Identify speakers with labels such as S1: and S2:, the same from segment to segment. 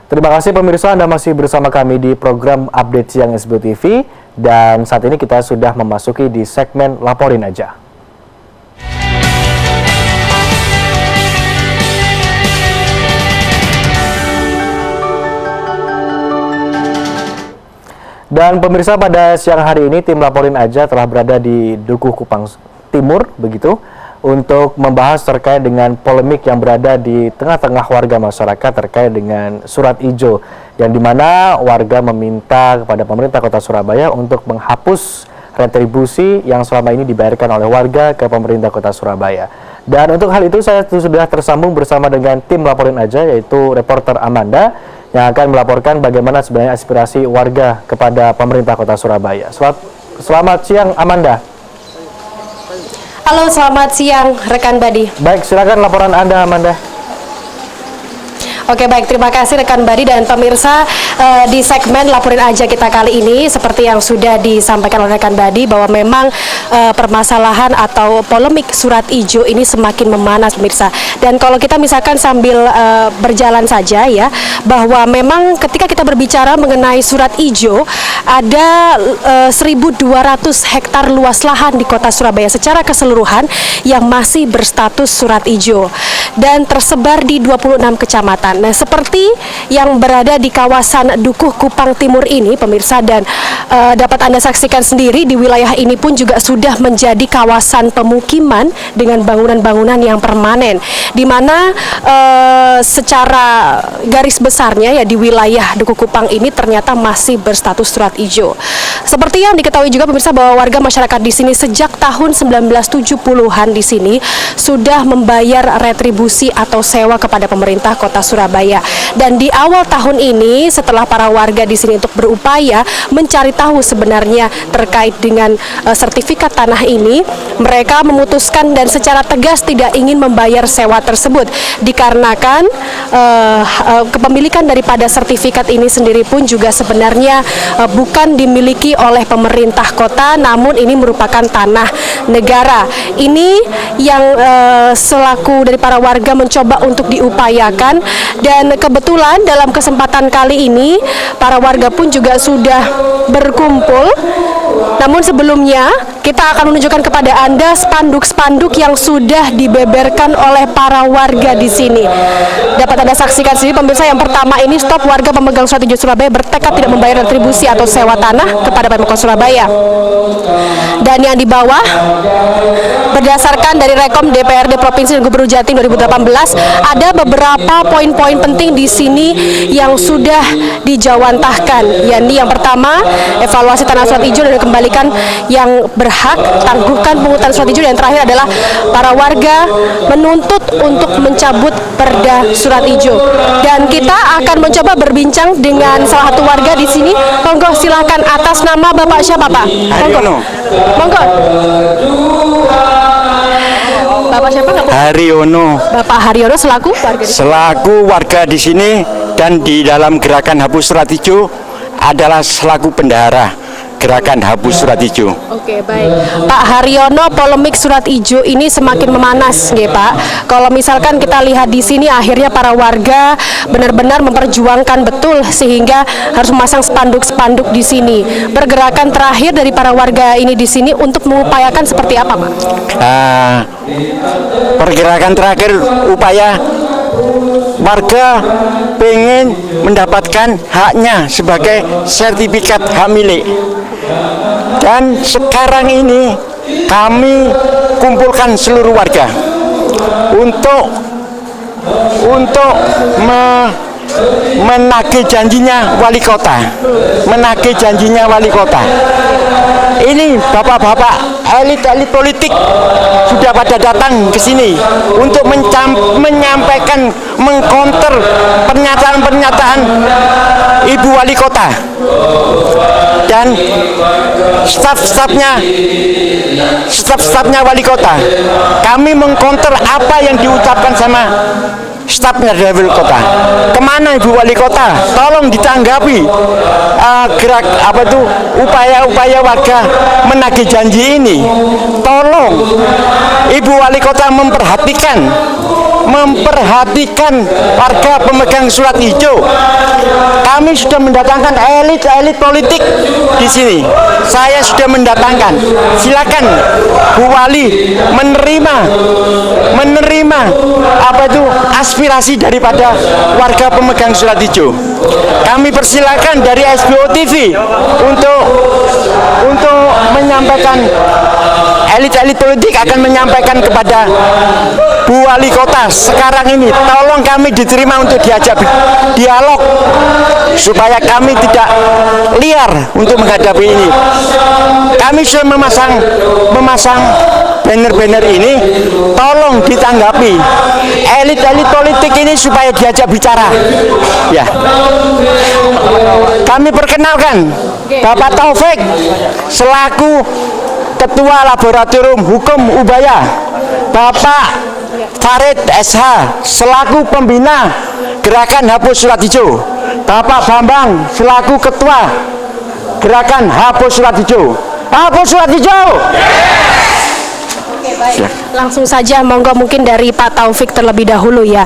S1: Terima kasih pemirsa, Anda masih bersama kami di program Update Siang SBU TV dan saat ini kita sudah memasuki di segmen Laporin Aja. Dan pemirsa, pada siang hari ini tim Laporin Aja telah berada di Dukuh Kupang Timur begitu untuk membahas terkait dengan polemik yang berada di tengah-tengah warga masyarakat terkait dengan surat ijo yang dimana warga meminta kepada pemerintah Kota Surabaya untuk menghapus retribusi yang selama ini dibayarkan oleh warga ke pemerintah Kota Surabaya. Dan untuk hal itu saya sudah tersambung bersama dengan tim Laporin Aja, yaitu reporter Amanda yang akan melaporkan bagaimana sebenarnya aspirasi warga kepada pemerintah Kota Surabaya. Selamat siang Amanda.
S2: Halo, selamat siang rekan Badi.
S1: Baik, silakan laporan Anda, Amanda.
S2: Oke, baik, terima kasih rekan Badi dan pemirsa. Di segmen Laporin Aja kita kali ini, seperti yang sudah disampaikan oleh rekan Badi, bahwa memang permasalahan atau polemik surat ijo ini semakin memanas pemirsa. Dan kalau kita misalkan sambil berjalan saja ya, bahwa memang ketika kita berbicara mengenai surat ijo, ada 1.200 hektar luas lahan di Kota Surabaya secara keseluruhan yang masih berstatus surat ijo dan tersebar di 26 kecamatan. Nah, seperti yang berada di kawasan Dukuh Kupang Timur ini pemirsa, dan dapat Anda saksikan sendiri di wilayah ini pun juga sudah menjadi kawasan pemukiman dengan bangunan-bangunan yang permanen, di mana secara garis besarnya ya di wilayah Dukuh Kupang ini ternyata masih berstatus surat ijo. Seperti yang diketahui juga pemirsa bahwa warga masyarakat di sini sejak tahun 1970-an di sini sudah membayar retribusi atau sewa kepada pemerintah Kota Surabaya. Dan di awal tahun ini setelah para warga di sini untuk berupaya mencari tahu sebenarnya terkait dengan sertifikat tanah ini, mereka memutuskan dan secara tegas tidak ingin membayar sewa tersebut dikarenakan kepemilikan daripada sertifikat ini sendiri pun juga sebenarnya bukan dimiliki oleh pemerintah kota, namun ini merupakan tanah negara. Ini yang selaku dari para warga mencoba untuk diupayakan, dan kebetulan dalam kesempatan kali ini para warga pun juga sudah berkumpul. Namun sebelumnya kita akan menunjukkan kepada Anda spanduk-spanduk yang sudah dibeberkan oleh para warga di sini. Dapat Anda saksikan sendiri pemirsa, yang pertama ini, stop warga pemegang surat ijo Surabaya bertekad tidak membayar retribusi atau sewa tanah kepada Pemkot Surabaya. Dan yang di bawah, berdasarkan dari Rekom DPRD Provinsi dan Gubernur Jatim 2018, ada beberapa poin-poin penting di sini yang sudah dijawantahkan. Yakni yang pertama, evaluasi tanah surat ijo dan dikembalikan yang berhak, tangguhkan pungutan surat ijo, dan terakhir adalah para warga menuntut untuk mencabut perda surat ijo. Dan kita akan mencoba berbincang dengan salah satu warga di sini. Monggo silakan, atas nama Bapak siapa Pak? Monggo. Monggo. Bapak siapa?
S3: Haryono.
S2: Bapak Haryono selaku warga di sini.
S3: Selaku warga di sini dan di dalam gerakan hapus surat ijo adalah selaku bendahara gerakan hapus surat ijo.
S2: Oke, baik. Pak Haryono, polemik surat ijo ini semakin memanas, nggih Pak. Kalau misalkan kita lihat di sini, akhirnya para warga benar-benar memperjuangkan betul sehingga harus memasang spanduk-spanduk di sini. Pergerakan terakhir dari para warga ini di sini untuk mengupayakan seperti apa, Pak?
S3: Pergerakan terakhir upaya warga pengen mendapatkan haknya sebagai sertifikat hak milik. Dan sekarang ini kami kumpulkan seluruh warga untuk menagih janjinya wali kota, Ini bapak-bapak elit-elit politik sudah pada datang ke sini untuk menyampaikan, mengcounter pernyataan-pernyataan Ibu Wali Kota dan staf-stafnya Wali Kota. Kami mengcounter apa yang diucapkan sama stafnya dari Wali Kota. Kemana Ibu Wali Kota? Tolong ditanggapi upaya-upaya warga menagih janji ini. Tolong Ibu Wali Kota memperhatikan memperhatikan warga pemegang surat hijau. Kami sudah mendatangkan elit-elit politik di sini. Saya sudah mendatangkan. Silakan Bu Wali menerima apa itu aspirasi daripada warga pemegang surat hijau. Kami persilakan dari SBO TV untuk menyampaikan, elit-elit politik akan menyampaikan kepada Bu Wali Kota sekarang ini, tolong kami diterima untuk diajak dialog supaya kami tidak liar untuk menghadapi ini. Kami sudah memasang banner-banner ini, tolong ditanggapi elit-elit politik ini supaya diajak bicara. Ya, kami perkenalkan Bapak Taufik selaku Ketua Laboratorium Hukum Ubaya, Bapak Farid SH selaku Pembina Gerakan Hapus Surat Hijau, Bapak Bambang selaku Ketua Gerakan Hapus Surat Hijau. Hapus Surat Hijau.
S2: Oke, baik. Langsung saja monggo mungkin dari Pak Taufik terlebih dahulu ya.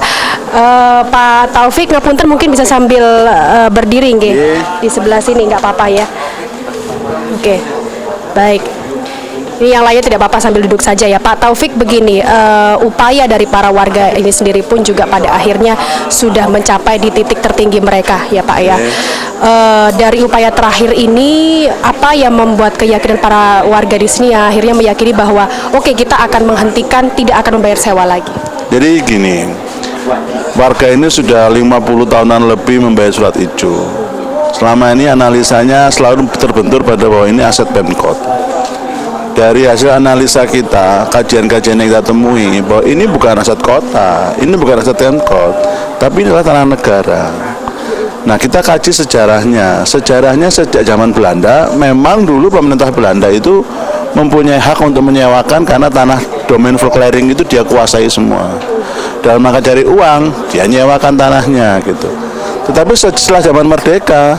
S2: Pak Taufik ngapunten mungkin bisa sambil berdiri nggih di sebelah sini, nggak apa-apa ya. Oke. Baik. Ini yang lainnya tidak apa-apa sambil duduk saja ya. Pak Taufik, begini, upaya dari para warga ini sendiri pun juga pada akhirnya sudah mencapai di titik tertinggi mereka ya Pak ya. Dari upaya terakhir ini, apa yang membuat keyakinan para warga di sini yang akhirnya meyakini bahwa oke, kita akan menghentikan, tidak akan membayar sewa lagi?
S4: Jadi gini, warga ini sudah 50 tahunan lebih membayar surat hijau. Selama ini analisanya selalu terbentur pada bahwa ini aset Pemkot. Dari hasil analisa kita, kajian-kajian yang kita temui, bahwa ini bukan aset kota, ini bukan aset Pemkot, tapi ini adalah tanah negara. Nah, kita kaji sejarahnya. Sejarahnya sejak zaman Belanda, memang dulu pemerintah Belanda itu mempunyai hak untuk menyewakan karena tanah domain Volklering itu dia kuasai semua. Dalam rangka cari uang, dia nyewakan tanahnya gitu. Tetapi setelah zaman merdeka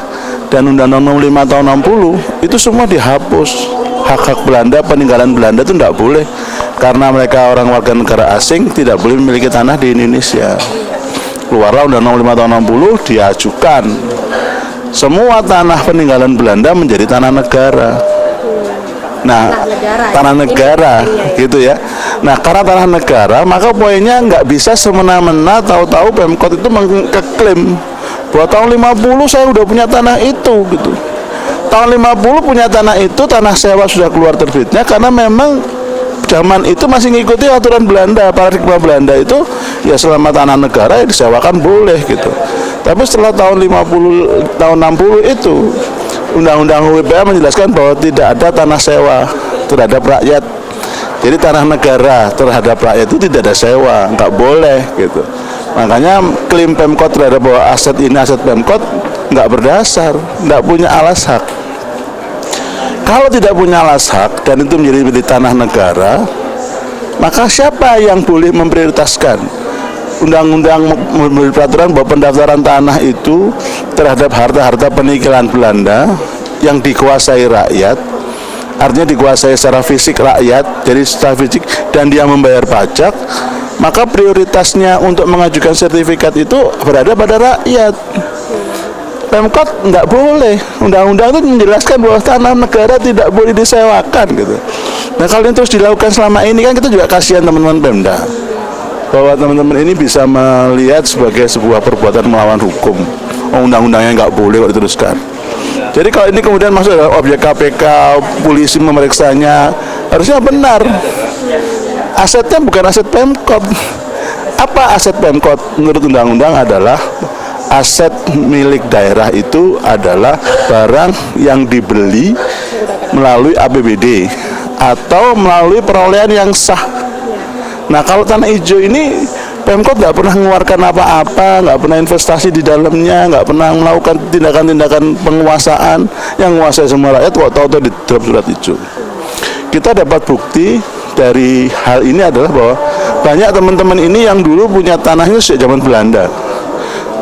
S4: dan Undang-Undang Nomor 5 tahun 60 itu semua dihapus. Hak-hak Belanda, peninggalan Belanda itu tidak boleh karena mereka orang warga negara asing tidak boleh memiliki tanah di Indonesia. Keluarlah Undang-Undang Nomor 5 tahun 60 diajukan semua tanah peninggalan Belanda menjadi tanah negara. Nah, tanah negara gitu ya. Nah, karena tanah negara, maka poinnya nggak bisa semena-mena tahu-tahu Pemkot itu mengklaim bahwa tahun 50 saya udah punya tanah itu gitu. Tahun 50 punya tanah itu, tanah sewa sudah keluar terbitnya karena memang zaman itu masih mengikuti aturan Belanda, paradigma Belanda itu ya selama tanah negara ya disewakan boleh gitu. Tapi setelah tahun 50 tahun 60 itu Undang-Undang UPH menjelaskan bahwa tidak ada tanah sewa terhadap rakyat. Jadi tanah negara terhadap rakyat itu tidak ada sewa, nggak boleh gitu. Makanya klaim Pemkot terhadap bahwa aset ini aset Pemkot nggak berdasar, nggak punya alas hak. Kalau tidak punya alas hak dan itu menjadi milik tanah negara, maka siapa yang boleh memprioritaskan? Undang-undang memberi peraturan bahwa pendaftaran tanah itu terhadap harta-harta peninggalan Belanda yang dikuasai rakyat, artinya dikuasai secara fisik rakyat, jadi secara fisik dan dia membayar pajak, maka prioritasnya untuk mengajukan sertifikat itu berada pada rakyat. Pemkot nggak boleh, undang-undang itu menjelaskan bahwa tanah negara tidak boleh disewakan gitu. Nah, kalau ini terus dilakukan selama ini kan kita juga kasihan teman-teman Pemda bahwa teman-teman ini bisa melihat sebagai sebuah perbuatan melawan hukum. Undang-undangnya nggak boleh kok diteruskan. Jadi kalau ini kemudian masuk dalam objek KPK, polisi memeriksanya, harusnya benar. Asetnya bukan aset Pemkot. Apa aset Pemkot? Menurut undang-undang adalah aset milik daerah itu adalah barang yang dibeli melalui APBD atau melalui perolehan yang sah. Nah, kalau tanah hijau ini Pemkot nggak pernah mengeluarkan apa-apa, nggak pernah investasi di dalamnya, nggak pernah melakukan tindakan-tindakan penguasaan yang menguasai semua rakyat, kok tahu-tahu di drop surat hijau. Kita dapat bukti dari hal ini adalah bahwa banyak teman-teman ini yang dulu punya tanahnya sejak zaman Belanda,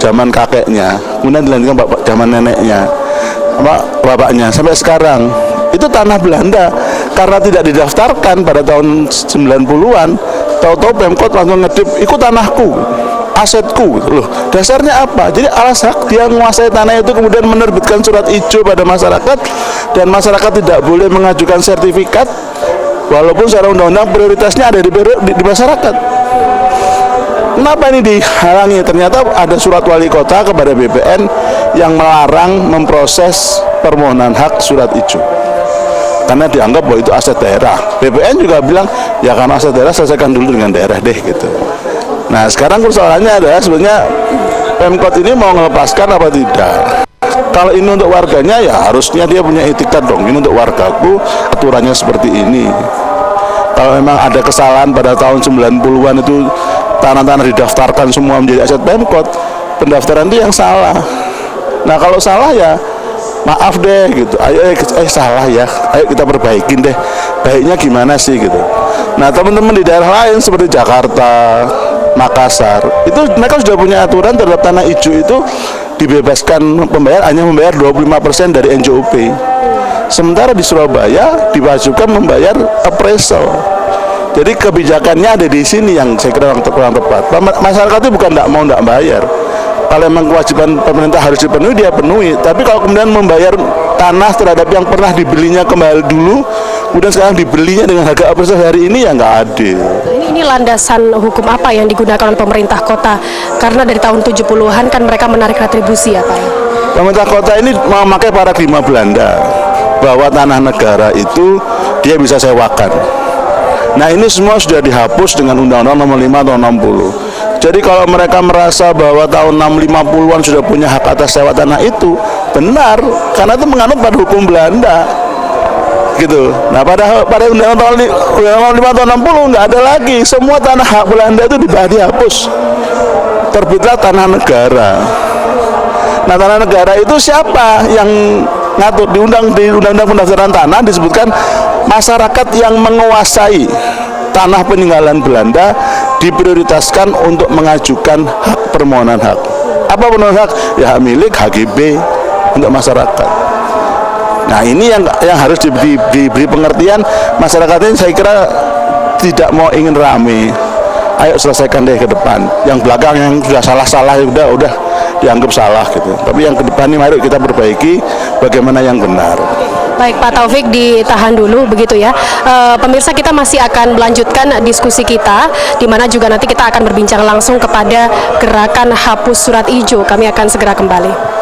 S4: zaman kakeknya, kemudian dilanjutkan zaman neneknya, bapaknya, sampai sekarang. Itu tanah Belanda, karena tidak didaftarkan pada tahun 90-an, Tahu-tahu Pemkot langsung ngedip, ikut tanahku, asetku, loh. Dasarnya apa? Jadi alas hak dia menguasai tanah itu kemudian menerbitkan surat ijo pada masyarakat dan masyarakat tidak boleh mengajukan sertifikat walaupun secara undang-undang prioritasnya ada di masyarakat. Kenapa ini dihalangi? Ternyata ada surat wali kota kepada BPN yang melarang memproses permohonan hak surat ijo karena dianggap bahwa itu aset daerah. BPN juga bilang ya karena aset daerah selesaikan dulu dengan daerah deh gitu. Nah sekarang persoalannya adalah sebenarnya Pemkot ini mau melepaskan apa tidak. Kalau ini untuk warganya ya harusnya dia punya etikat dong, ini untuk wargaku aturannya seperti ini. Kalau memang ada kesalahan pada tahun 90-an itu tanah-tanah didaftarkan semua menjadi aset Pemkot, pendaftaran itu yang salah. Nah kalau salah ya maaf deh gitu, ayo salah ya, ayo kita perbaikin deh, baiknya gimana sih gitu. Nah teman-teman di daerah lain seperti Jakarta, Makassar, itu mereka sudah punya aturan terhadap tanah hijau itu dibebaskan hanya membayar 25% dari NJOP. Sementara di Surabaya diwajibkan membayar appraisal. Jadi kebijakannya ada di sini yang saya kira kurang tepat. Masyarakat itu bukan tidak bayar. Kalau memang kewajiban pemerintah harus dipenuhi, dia penuhi. Tapi kalau kemudian membayar tanah terhadap yang pernah dibelinya kembali dulu, kemudian sekarang dibelinya dengan harga appraisal hari ini ya nggak adil.
S2: Ini landasan hukum apa yang digunakan oleh pemerintah kota? Karena dari tahun 70-an kan mereka menarik retribusi ya Pak ya?
S4: Pemerintah kota ini memakai paradigma Belanda bahwa tanah negara itu dia bisa sewakan. Nah ini semua sudah dihapus dengan Undang-Undang Nomor 5 tahun 60. Jadi kalau mereka merasa bahwa tahun 650-an sudah punya hak atas sewa tanah itu benar, karena itu menganut pada hukum Belanda, gitu. Nah pada Undang-Undang 5 tahun 60 nggak ada lagi, semua tanah hak Belanda itu dihapus. Terbitlah tanah negara. Nah tanah negara itu siapa yang ngatur? Di Undang-Undang Pendaftaran Tanah disebutkan masyarakat yang menguasai tanah peninggalan Belanda diprioritaskan untuk mengajukan hak permohonan hak. Apa permohonan hak? Ya hak milik, HGB untuk masyarakat. Nah ini yang harus diberi pengertian. Masyarakat ini saya kira tidak mau ingin rame. Ayo selesaikan deh ke depan. Yang belakang yang sudah salah-salah udah dianggap salah gitu. Tapi yang ke depan ini mari kita perbaiki bagaimana yang benar.
S2: Baik Pak Taufik, ditahan dulu begitu ya. Pemirsa, kita masih akan melanjutkan diskusi kita, di mana juga nanti kita akan berbincang langsung kepada gerakan hapus surat ijo. Kami akan segera kembali.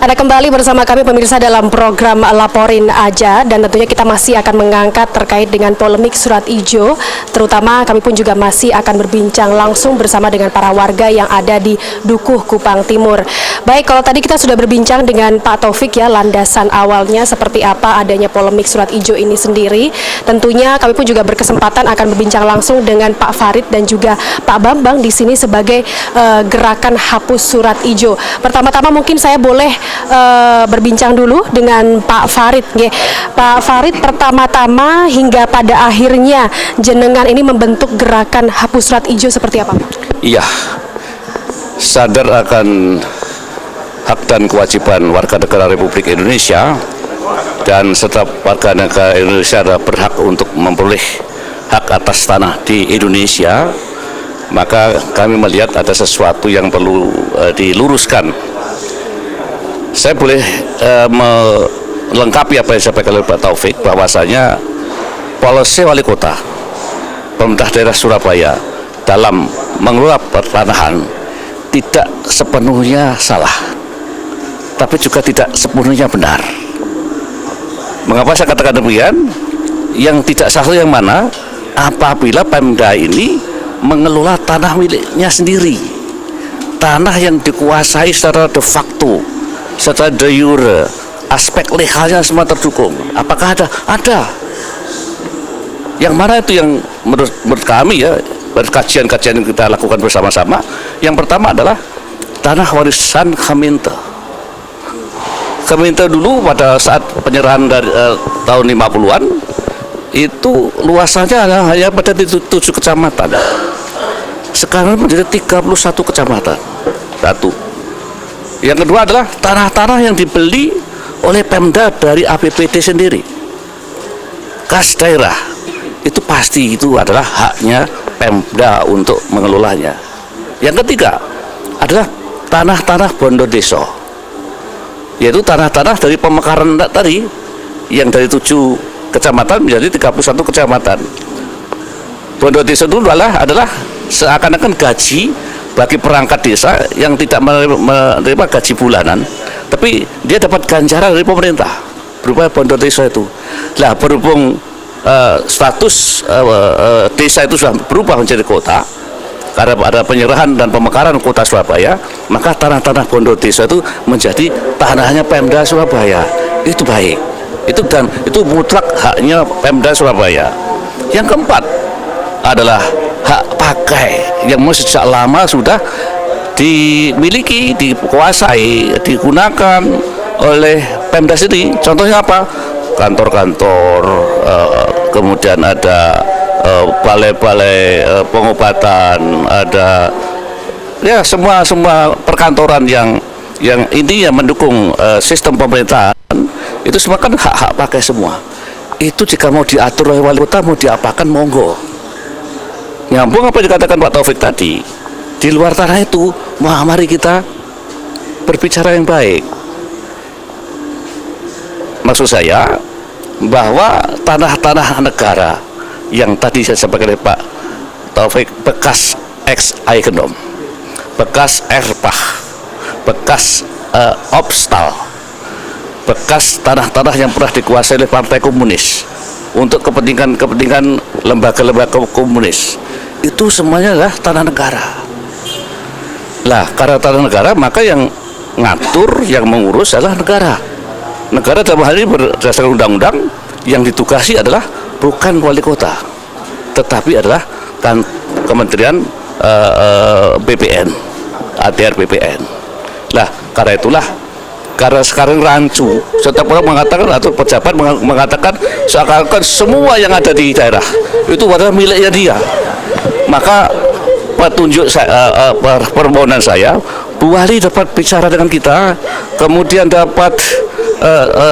S2: Ada kembali bersama kami pemirsa dalam program Laporin Aja, dan tentunya kita masih akan mengangkat terkait dengan polemik surat ijo, terutama kami pun juga masih akan berbincang langsung bersama dengan para warga yang ada di Dukuh Kupang Timur. Baik, kalau tadi kita sudah berbincang dengan Pak Taufik ya, landasan awalnya seperti apa adanya polemik surat ijo ini sendiri. Tentunya kami pun juga berkesempatan akan berbincang langsung dengan Pak Farid dan juga Pak Bambang di sini sebagai gerakan hapus surat ijo. Pertama-tama mungkin saya boleh berbincang dulu dengan Pak Farid. Pak Farid, pertama-tama hingga pada akhirnya jenengan ini membentuk gerakan hapus surat ijo seperti apa?
S5: Iya, sadar akan hak dan kewajiban warga negara Republik Indonesia, dan setiap warga negara Indonesia adalah berhak untuk memperoleh hak atas tanah di Indonesia. Maka kami melihat ada sesuatu yang perlu diluruskan. Saya boleh melengkapi apa yang disampaikan oleh Pak Taufik, bahwasanya polisi wali kota, pemerintah daerah Surabaya dalam mengelola pertanahan tidak sepenuhnya salah, tapi juga tidak sepenuhnya benar. Mengapa saya katakan demikian? Yang tidak salah yang mana? Apabila Pemda ini mengelola tanah miliknya sendiri, tanah yang dikuasai secara de facto, secara de jure, aspek legalnya semua terdukung. Apakah ada? Ada. Yang mana itu yang menurut kami ya, kajian-kajian yang kita lakukan bersama-sama, yang pertama adalah tanah warisan Khaminta. Khaminta dulu pada saat penyerahan dari tahun 50-an itu luasannya hanya pada 7 kecamatan. Sekarang menjadi 31 kecamatan. Satu. Yang kedua adalah tanah-tanah yang dibeli oleh Pemda dari APBD sendiri. Kas daerah. Itu pasti itu adalah haknya Pemda untuk mengelolanya. Yang ketiga adalah tanah-tanah bondo desa, yaitu tanah-tanah dari pemekaran tadi yang dari 7 kecamatan menjadi 31 kecamatan. Bondo desa itu adalah seakan-akan gaji bagi perangkat desa yang tidak menerima gaji bulanan, tapi dia dapat ganjaran dari pemerintah berupa bondo desa itu. Nah, berhubung status desa itu sudah berubah menjadi kota karena ada penyerahan dan pemekaran kota Surabaya, maka tanah-tanah bondo desa itu menjadi tanahnya Pemda Surabaya. Itu baik, itu mutlak haknya Pemda Surabaya. Yang keempat adalah hak pakai yang sejak lama sudah dimiliki, dikuasai, digunakan oleh Pemda sendiri. Contohnya apa? Kantor-kantor, kemudian ada balai-balai pengobatan, ada ya semua perkantoran yang intinya mendukung sistem pemerintahan, itu semua kan hak-hak pakai semua. Itu jika mau diatur oleh wali kota, mau diapakan, monggo. Nyambung apa yang dikatakan Pak Taufik tadi, di luar tanah itu mari kita berbicara yang baik. Maksud saya bahwa tanah-tanah negara yang tadi saya sampaikan oleh Pak Taufik, bekas ex-Eigenom, bekas Erbach, bekas Obstal, bekas tanah-tanah yang pernah dikuasai oleh Partai Komunis untuk kepentingan lembaga-lembaga komunis, itu semuanya adalah tanah negara. Lah, karena tanah negara, maka yang ngatur, yang mengurus adalah negara. Negara dalam hal ini berdasarkan undang-undang yang ditugasi adalah bukan wali kota, tetapi adalah Kementerian BPN, ATR BPN. Lah, karena itulah, karena sekarang rancu, setiap orang mengatakan atau pejabat mengatakan seakan-akan semua yang ada di daerah itu adalah miliknya dia. Maka petunjuk permohonan saya, Bu Wali dapat bicara dengan kita, kemudian dapat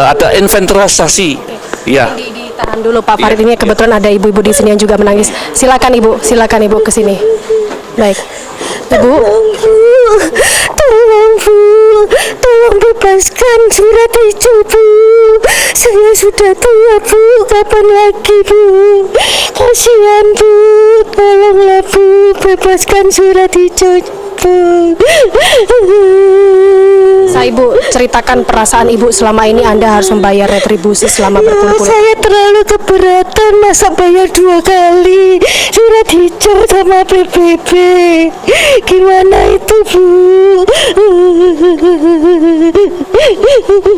S5: ada inventarisasi. Ya.
S2: Ditahan dulu Pak Farid, ini kebetulan ada ibu-ibu di sini yang juga menangis. Silakan Ibu ke sini. Baik. Ibu.
S6: Tolong bebaskan surat hijau, Bu. Saya sudah tua, Bu. Kapan lagi, Bu? Kasihan, Bu. Tolonglah, Bu. Bebaskan surat hijau, Bu.
S2: Saya Ibu ceritakan perasaan Ibu selama ini Anda harus membayar retribusi selama berpuluh-puluh.
S6: Saya terlalu keberatan, masa bayar 2 kali surat hijau sama PBB. Gimana itu, Bu?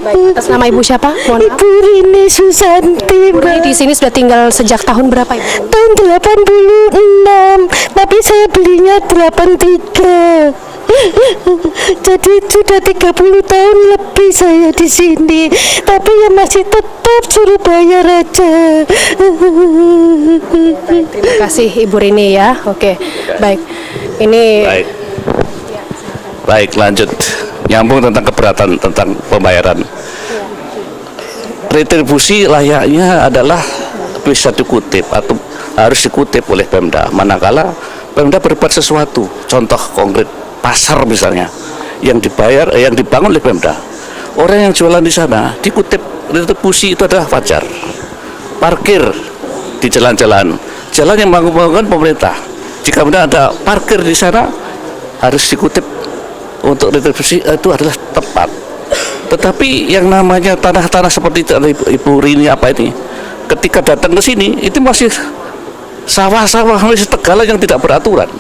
S2: Baik, atas nama Ibu siapa? Mohon maaf.
S6: Ibu Rini Susanti,
S2: Ibu Rini di sini sudah tinggal sejak tahun berapa Ibu?
S6: tahun 86, tapi saya belinya 83. Jadi sudah 30 tahun lebih saya di sini, tapi ya masih tetap suruh bayar aja.
S2: Terima kasih Ibu Rini ya. Oke, baik. Ini
S5: Baik, lanjut. Nyambung tentang keberatan tentang pembayaran. Retribusi layaknya adalah bisa dikutip atau harus dikutip oleh Pemda. Manakala Pemda berbuat sesuatu, contoh konkret pasar misalnya, yang dibangun oleh Pemda. Orang yang jualan di sana dikutip retribusi, itu adalah wajar. Parkir di jalan-jalan yang bangun pemerintah, jika benar ada parkir di sana harus dikutip untuk retribusi, itu adalah tepat. Tetapi yang namanya tanah-tanah seperti itu, Ibu Rini apa ini, ketika datang ke sini itu masih sawah-sawah, masih Tegalan yang tidak beraturan.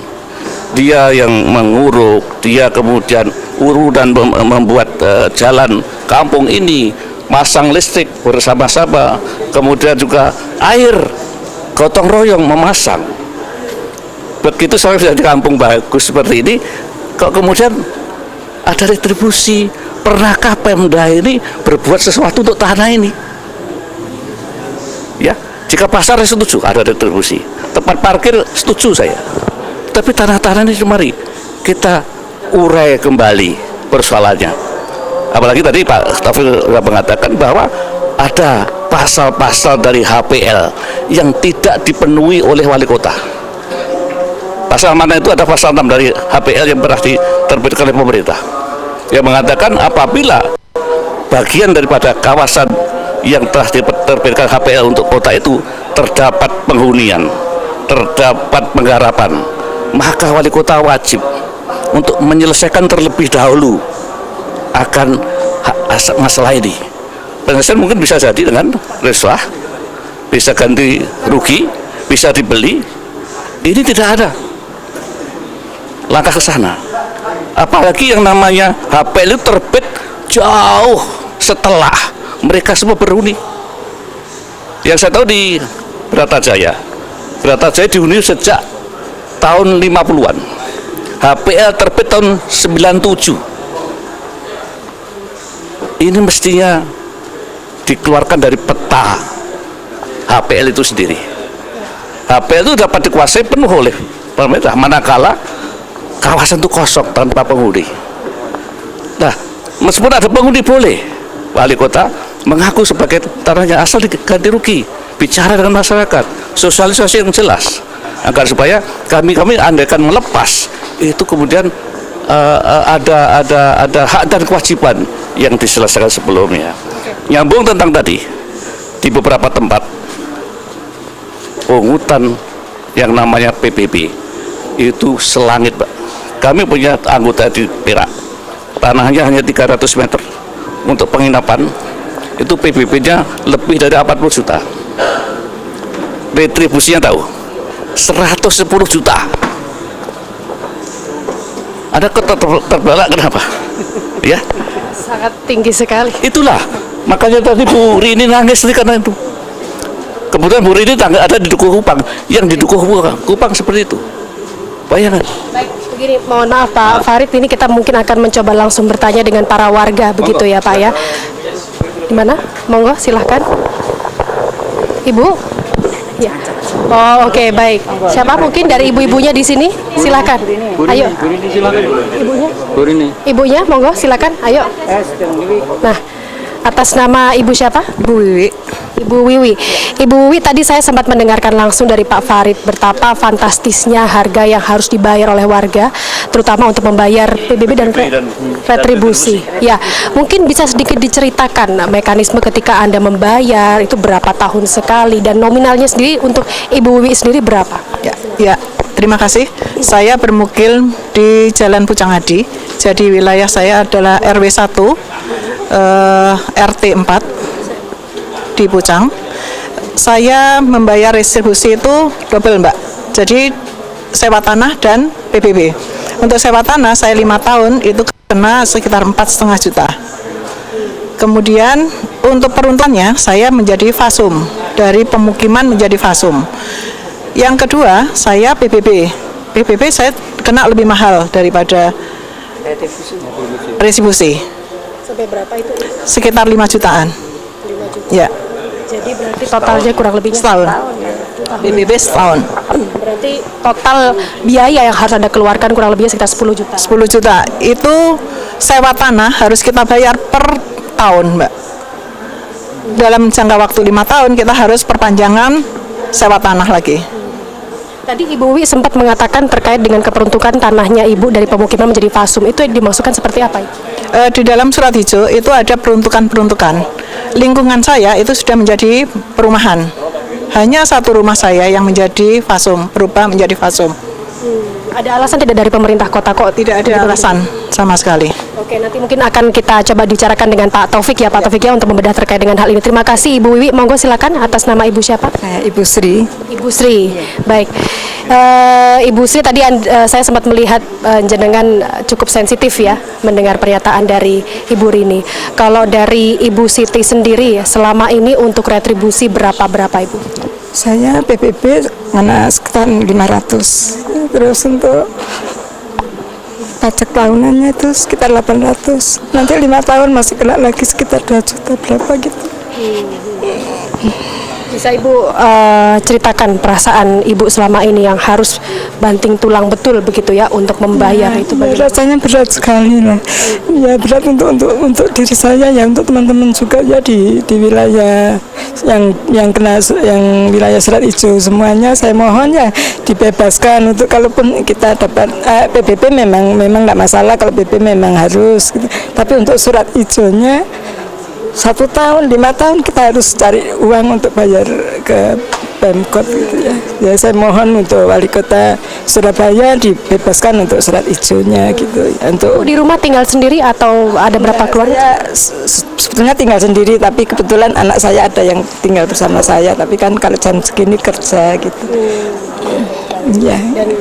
S5: Dia yang menguruk, dia kemudian dan membuat jalan kampung ini, masang listrik bersama-sama, kemudian juga air gotong royong memasang. Begitu saya sudah di kampung bagus seperti ini, kok kemudian ada retribusi. Pernahkah Pemda ini berbuat sesuatu untuk tanah ini? Ya, jika pasar setuju ada retribusi, tempat parkir setuju saya. Tapi tanah-tanah ini mari kita urai kembali persoalannya. Apalagi tadi Pak Taufik mengatakan bahwa ada pasal-pasal dari HPL yang tidak dipenuhi oleh wali kota. Pasal mana itu? Ada pasal 6 dari HPL yang pernah diterbitkan oleh pemerintah yang mengatakan apabila bagian daripada kawasan yang telah diterbitkan HPL untuk kota itu terdapat penghunian, terdapat penggarapan, maka wali kota wajib untuk menyelesaikan terlebih dahulu akan masalah ini. Penyelesaian mungkin bisa jadi dengan reslah, bisa ganti rugi, bisa dibeli. Ini tidak ada langkah ke sana. Apalagi yang namanya HPL itu terbit jauh setelah mereka semua berhuni. Yang saya tahu di Bratajaya dihuni sejak tahun 50-an. HPL terbit tahun 97. Ini mestinya dikeluarkan dari peta HPL itu sendiri. HPL itu dapat dikuasai penuh oleh pemerintah, manakala kawasan itu kosong tanpa penghuni. Nah, meskipun ada penghuni boleh wali kota mengaku sebagai tanahnya asal diganti rugi, bicara dengan masyarakat, sosialisasi yang jelas agar supaya kami andaikan melepas itu kemudian ada hak dan kewajiban yang diselesaikan sebelumnya. Nyambung tentang tadi di beberapa tempat pungutan yang namanya PBB itu selangit, Pak. Kami punya anggota di Perak, tanahnya hanya 300 meter untuk penginapan, itu PBB-nya lebih dari 40 juta. Retribusinya tahu 110 juta. Ada terbelak kenapa? Ya,
S2: Sangat tinggi sekali.
S5: itulah makanya tadi Bu Rini nangis karena itu. Kemudian Bu Rini ada di Dukuh Kupang, yang di Dukuh Kupang seperti itu. Bayangkan.
S2: Baik, begini, mohon maaf Pak Farid, ini kita mungkin akan mencoba langsung bertanya dengan para warga, begitu ya Pak ya. Di mana? Monggo, silahkan. Ibu? Ya. Oh, oke, baik. Siapa mungkin dari ibu-ibunya di sini? Silahkan. Ayo. Ibunya? Ibunya, monggo, silakan. Ayo. Nah, atas nama ibu siapa?
S7: Bu Wiwi.
S2: Ibu Wiwi. Ibu Wiwi, tadi saya sempat mendengarkan langsung dari Pak Farid betapa fantastisnya harga yang harus dibayar oleh warga, terutama untuk membayar PBB dan retribusi. Ya, mungkin bisa sedikit diceritakan mekanisme ketika Anda membayar itu berapa tahun sekali dan nominalnya sendiri untuk Ibu Wiwi sendiri berapa?
S7: Ya, terima kasih. Saya bermukil di Jalan Pucang Hadi. Jadi wilayah saya adalah RW 1, RT 4 di Pucang. Saya membayar retribusi itu double, Mbak. Jadi sewa tanah dan PBB. Untuk sewa tanah saya 5 tahun itu kena sekitar 4,5 juta. Kemudian untuk peruntukannya saya menjadi fasum, dari pemukiman menjadi fasum. Yang kedua saya PBB. PBB saya kena lebih mahal daripada retribusi.
S2: Sampai berapa itu?
S7: Sekitar 5 jutaan.
S2: 5 juta.
S7: Ya.
S2: Jadi berarti totalnya kurang lebihnya
S7: Setahun. PBB setahun.
S2: Berarti total biaya yang harus Anda keluarkan kurang lebihnya sekitar 10 juta.
S7: 10 juta. Itu sewa tanah harus kita bayar per tahun, Mbak. Dalam jangka waktu 5 tahun kita harus perpanjangan sewa tanah lagi.
S2: Tadi Ibu Wi sempat mengatakan terkait dengan keperuntukan tanahnya Ibu dari pemukiman menjadi fasum. Itu yang dimaksudkan seperti apa?
S7: Di dalam surat hijau itu ada peruntukan-peruntukan. Lingkungan saya itu sudah menjadi perumahan. Hanya satu rumah saya yang menjadi fasum, berubah menjadi fasum.
S2: Ada alasan tidak dari pemerintah kota kok?
S7: Tidak ada alasan sama sekali.
S2: Oke, nanti mungkin akan kita coba bicarakan dengan Pak Taufik ya, Pak Taufik ya, untuk membedah terkait dengan hal ini. Terima kasih Ibu Wiwi. Monggo silakan, atas nama Ibu siapa?
S7: Ibu Sri.
S2: Ibu Sri. Baik. Ibu Sri, tadi saya sempat melihat jenengan cukup sensitif ya mendengar pernyataan dari Ibu Rini. Kalau dari Ibu Siti sendiri selama ini untuk retribusi berapa Ibu?
S6: Saya PBB mana sekitar 500. Terus untuk pajak tahunannya itu sekitar 800. Nanti 5 tahun masih kena lagi sekitar 2 juta berapa gitu.
S2: Bisa Ibu ceritakan perasaan Ibu selama ini yang harus banting tulang betul begitu ya untuk membayar itu bagaimana?
S6: Rasanya berat sekali lah. Ya berat untuk diri saya ya, untuk teman-teman juga ya di wilayah yang kena yang wilayah surat hijau semuanya. Saya mohon ya dibebaskan untuk kalaupun kita dapat PBB memang enggak masalah kalau PBB memang harus gitu. Tapi untuk surat hijaunya 1 tahun, 5 tahun kita harus cari uang untuk bayar ke Pemkot gitu ya. Ya saya mohon untuk Wali Kota Surabaya dibebaskan untuk surat hijaunya gitu. Untuk
S2: di rumah tinggal sendiri atau ada berapa keluarga?
S6: Sebetulnya tinggal sendiri, tapi kebetulan anak saya ada yang tinggal bersama saya. Tapi kan kalau jam segini kerja gitu. Ya.
S2: Dan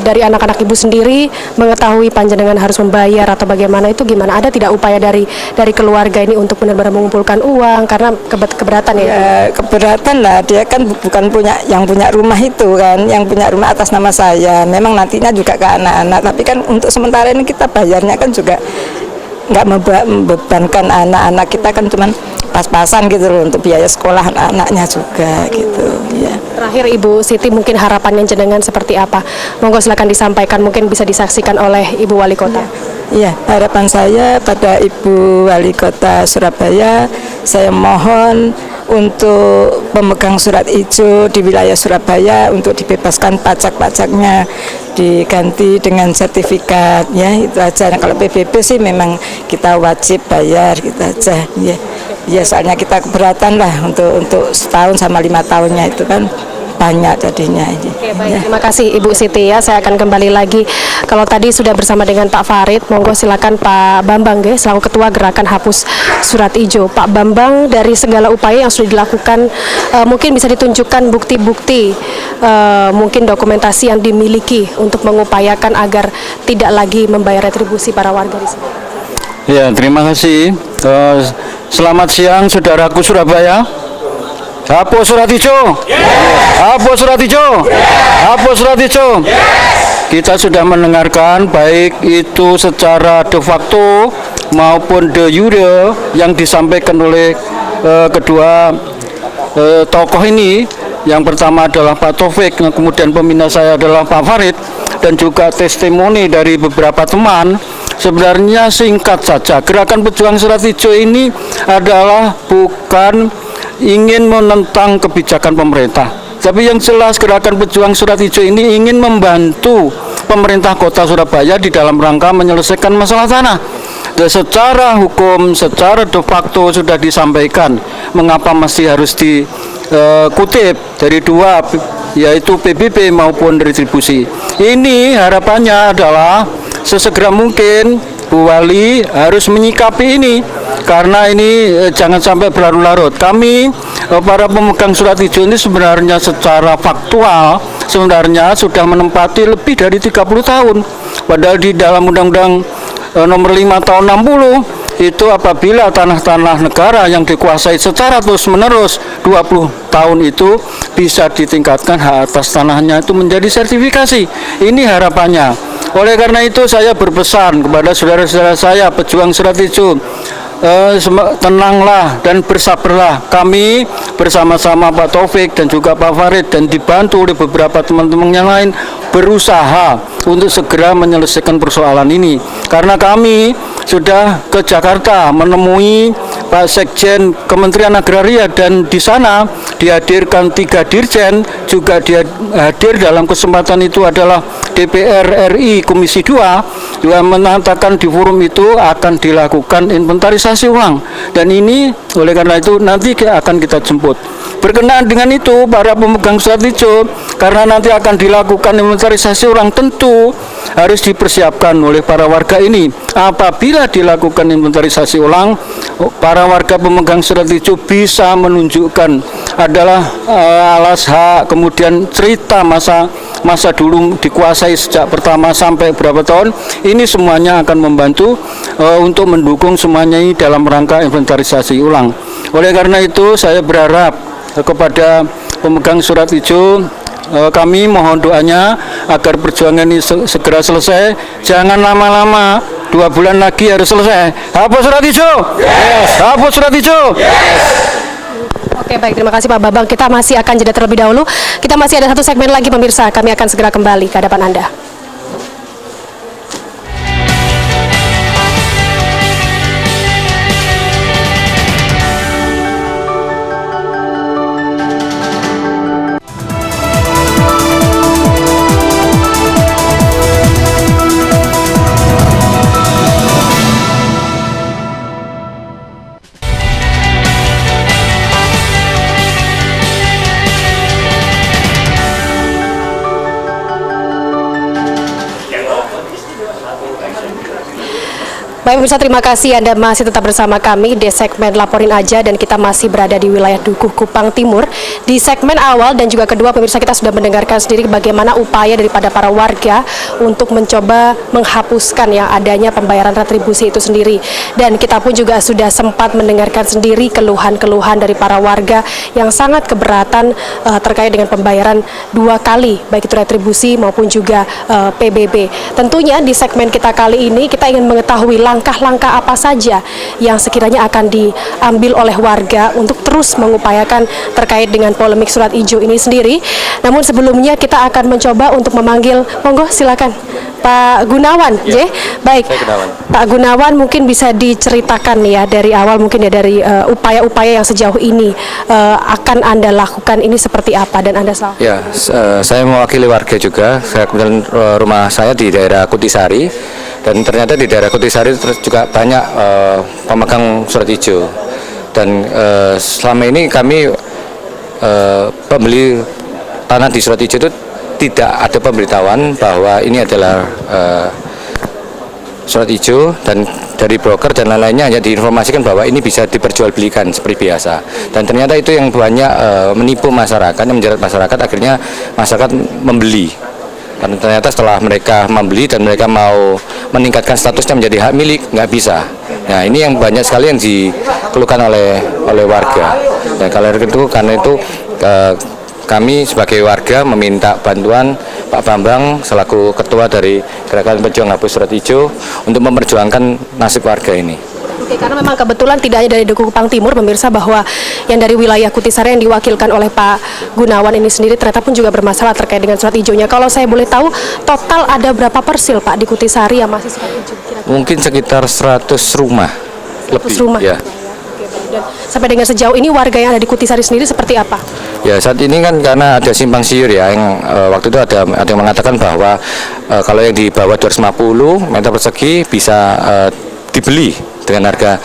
S2: dari anak-anak Ibu sendiri mengetahui panjenengan harus membayar atau bagaimana itu gimana? Ada tidak upaya dari keluarga ini untuk benar-benar mengumpulkan uang karena keberatan ya?
S6: Ya keberatan lah, dia kan bukan yang punya rumah itu kan, yang punya rumah atas nama saya. Memang nantinya juga ke anak-anak, tapi kan untuk sementara ini kita bayarnya kan juga nggak membebankan anak-anak kita, kan cuman pas-pasan gitu loh untuk biaya sekolah anak-anaknya juga gitu ya.
S2: Terakhir Ibu Siti, mungkin harapannya jenengan seperti apa? Monggo silakan disampaikan, mungkin bisa disaksikan oleh Ibu Wali Kota.
S6: Iya, harapan saya pada Ibu Wali Kota Surabaya, saya mohon untuk pemegang surat hijau di wilayah Surabaya untuk dibebaskan pajak-pajaknya, diganti dengan sertifikat ya, itu aja. Nah, kalau PBB sih memang kita wajib bayar gitu aja ya. Ya soalnya kita keberatan lah untuk setahun sama 5 tahunnya itu kan banyak jadinya ini.
S2: Oke, baik. Ya. Terima kasih Ibu Siti ya. Saya akan kembali lagi. Kalau tadi sudah bersama dengan Pak Farid, monggo silakan Pak Bambang selaku Ketua Gerakan Hapus Surat Ijo. Pak Bambang, dari segala upaya yang sudah dilakukan, mungkin bisa ditunjukkan bukti-bukti, mungkin dokumentasi yang dimiliki untuk mengupayakan agar tidak lagi membayar retribusi para warga di sini.
S8: Ya, terima kasih. Selamat siang saudaraku Surabaya. Hapus surat hijau. Hapus surat hijau. Hapus surat hijau. Kita sudah mendengarkan baik itu secara de facto maupun de jure yang disampaikan oleh kedua tokoh ini. Yang pertama adalah Pak Taufik, kemudian pembina saya adalah Pak Farid, dan juga testimoni dari beberapa teman. Sebenarnya singkat saja, Gerakan Pejuang Surat Hijau ini adalah bukan ingin menentang kebijakan pemerintah, tapi yang jelas Gerakan Pejuang Surat Hijau ini ingin membantu pemerintah Kota Surabaya di dalam rangka menyelesaikan masalah tanah. Dan secara hukum, secara de facto sudah disampaikan mengapa masih harus dikutip dari dua, yaitu PBB maupun retribusi. Ini harapannya adalah sesegera mungkin Bu Wali harus menyikapi ini, karena ini jangan sampai berlarut-larut. Kami para pemegang surat hijau ini sebenarnya secara faktual sebenarnya sudah menempati lebih dari 30 tahun. Padahal di dalam Undang-Undang nomor 5 tahun 60 itu apabila tanah-tanah negara yang dikuasai secara terus-menerus 20 tahun itu bisa ditingkatkan hak atas tanahnya itu menjadi sertifikasi. Ini harapannya. Oleh karena itu saya berpesan kepada saudara-saudara saya pejuang surat hijau, tenanglah dan bersabarlah. Kami bersama-sama Pak Taufik dan juga Pak Farid dan dibantu oleh beberapa teman-teman yang lain berusaha untuk segera menyelesaikan persoalan ini, karena kami sudah ke Jakarta menemui Pak Sekjen Kementerian Agraria, dan di sana dihadirkan 3 dirjen, juga hadir dalam kesempatan itu adalah DPR RI Komisi 2 yang mengatakan di forum itu akan dilakukan inventarisasi ulang, dan ini oleh karena itu nanti akan kita jemput. Berkenaan dengan itu para pemegang surat hijau, karena nanti akan dilakukan inventarisasi ulang, tentu harus dipersiapkan oleh para warga ini. Apabila dilakukan inventarisasi ulang, para warga pemegang surat hijau bisa menunjukkan adalah alas hak, kemudian cerita masa dulu dikuasai sejak pertama sampai berapa tahun. Ini semuanya akan membantu untuk mendukung semuanya ini dalam rangka inventarisasi ulang. Oleh karena itu saya berharap kepada pemegang surat hijau, kami mohon doanya agar perjuangan ini segera selesai. Jangan lama-lama, 2 bulan lagi harus selesai. Hapus surat hijau. Yes. Hapus surat hijau. Yes.
S2: Oke, baik, terima kasih Pak Bambang. Kita masih akan jeda terlebih dahulu. Kita masih ada satu segmen lagi pemirsa. Kami akan segera kembali ke hadapan Anda. Baik pemirsa, terima kasih Anda masih tetap bersama kami di segmen Laporin Aja, dan kita masih berada di wilayah Dukuh Kupang Timur. Di segmen awal dan juga kedua pemirsa, kita sudah mendengarkan sendiri bagaimana upaya daripada para warga untuk mencoba menghapuskan yang adanya pembayaran retribusi itu sendiri. Dan kita pun juga sudah sempat mendengarkan sendiri keluhan-keluhan dari para warga yang sangat keberatan terkait dengan pembayaran 2 kali, baik itu retribusi maupun juga PBB. Tentunya di segmen kita kali ini kita ingin mengetahui langkah-langkah apa saja yang sekiranya akan diambil oleh warga untuk terus mengupayakan terkait dengan polemik surat hijau ini sendiri. Namun sebelumnya kita akan mencoba untuk memanggil, monggo silakan Pak Gunawan. Ya. Baik, Pak Gunawan, mungkin bisa diceritakan ya dari awal, mungkin ya dari upaya-upaya yang sejauh ini akan Anda lakukan ini seperti apa, dan Anda selalu.
S9: Ya, saya mewakili warga juga. Saya kebetulan rumah saya di daerah Kutisari, dan ternyata di daerah Kutisari terus juga banyak pemegang surat hijau. Dan selama ini kami pembeli tanah di surat hijau itu tidak ada pemberitahuan bahwa ini adalah surat hijau, dan dari broker dan lain-lainnya hanya diinformasikan bahwa ini bisa diperjualbelikan seperti biasa. Dan ternyata itu yang banyak menipu masyarakat, yang menjerat masyarakat, akhirnya masyarakat membeli. Dan ternyata setelah mereka membeli dan mereka mau meningkatkan statusnya menjadi hak milik, nggak bisa. Nah, ini yang banyak sekali yang dikeluhkan oleh warga. Dan karena itu kami sebagai warga meminta bantuan Pak Bambang selaku ketua dari Gerakan Pejuang Hapus Surat Hijau untuk memperjuangkan nasib warga ini.
S2: Oke, karena memang kebetulan tidak hanya dari Dukuh Kupang Timur pemirsa, bahwa yang dari wilayah Kutisari yang diwakilkan oleh Pak Gunawan ini sendiri ternyata pun juga bermasalah terkait dengan surat hijaunya. Kalau saya boleh tahu, total ada berapa persil Pak di Kutisari yang masih surat hijau?
S9: Mungkin sekitar 100 rumah lebih.
S2: 100 rumah?
S9: Ya.
S2: Dan sampai dengan sejauh ini warga yang ada di Kutisari sendiri seperti apa?
S9: Ya, saat ini kan karena ada simpang siur ya, yang waktu itu ada yang mengatakan bahwa kalau yang di bawah 250 meter persegi bisa dibeli dengan harga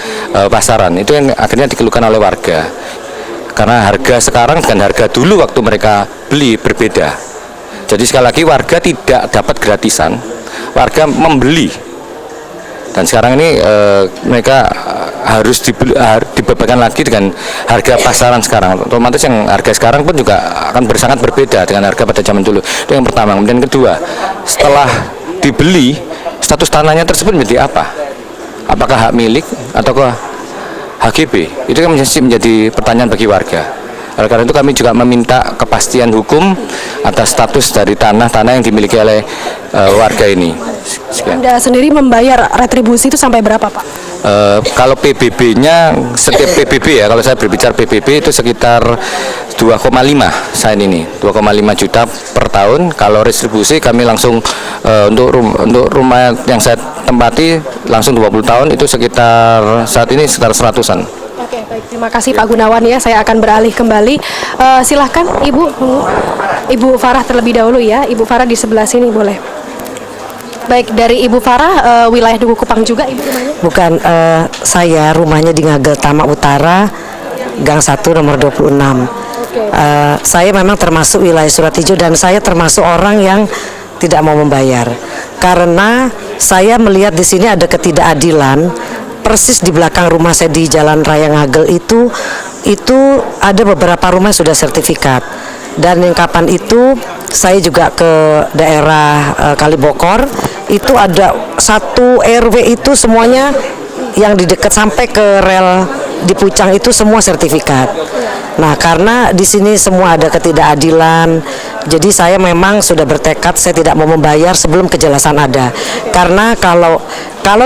S9: pasaran. Itu yang akhirnya dikeluhkan oleh warga, karena harga sekarang dengan harga dulu waktu mereka beli berbeda. Jadi sekali lagi warga tidak dapat gratisan, warga membeli. Dan sekarang ini mereka harus dibebankan lagi dengan harga pasaran sekarang. Otomatis yang harga sekarang pun juga akan sangat berbeda dengan harga pada zaman dulu. Itu yang pertama. Kemudian kedua, setelah dibeli, status tanahnya tersebut menjadi apa? Apakah hak milik ataukah HGB? Itu kan menjadi pertanyaan bagi warga. Oleh karena itu kami juga meminta kepastian hukum atas status dari tanah-tanah yang dimiliki oleh warga ini. Sekian.
S2: Anda sendiri membayar retribusi itu sampai berapa Pak?
S9: Kalau PBB-nya, setiap PBB ya, kalau saya berbicara PBB itu sekitar 2,5 saat ini, 2,5 juta per tahun. Kalau retribusi kami langsung untuk rumah yang saya tempati langsung 20 tahun itu sekitar saat ini sekitar 100-an.
S2: Oke, baik, terima kasih Pak Gunawan ya. Saya akan beralih kembali. Silahkan Ibu Farah terlebih dahulu ya. Ibu Farah di sebelah sini boleh. Baik, dari Ibu Farah, wilayah Dukuh Kupang juga Ibu rumahnya?
S10: Bukan, saya rumahnya di Ngagel Tama Utara, Gang 1 nomor 26. Saya memang termasuk wilayah surat hijau, dan saya termasuk orang yang tidak mau membayar. Karena saya melihat di sini ada ketidakadilan. Persis di belakang rumah saya di Jalan Raya Ngagel itu ada beberapa rumah yang sudah sertifikat. Dan yang kapan itu saya juga ke daerah Kalibokor, itu ada 1 RW itu semuanya yang di dekat sampai ke rel di Pucang itu semua sertifikat. Nah, karena di sini semua ada ketidakadilan, jadi saya memang sudah bertekad saya tidak mau membayar sebelum kejelasan ada. Karena kalau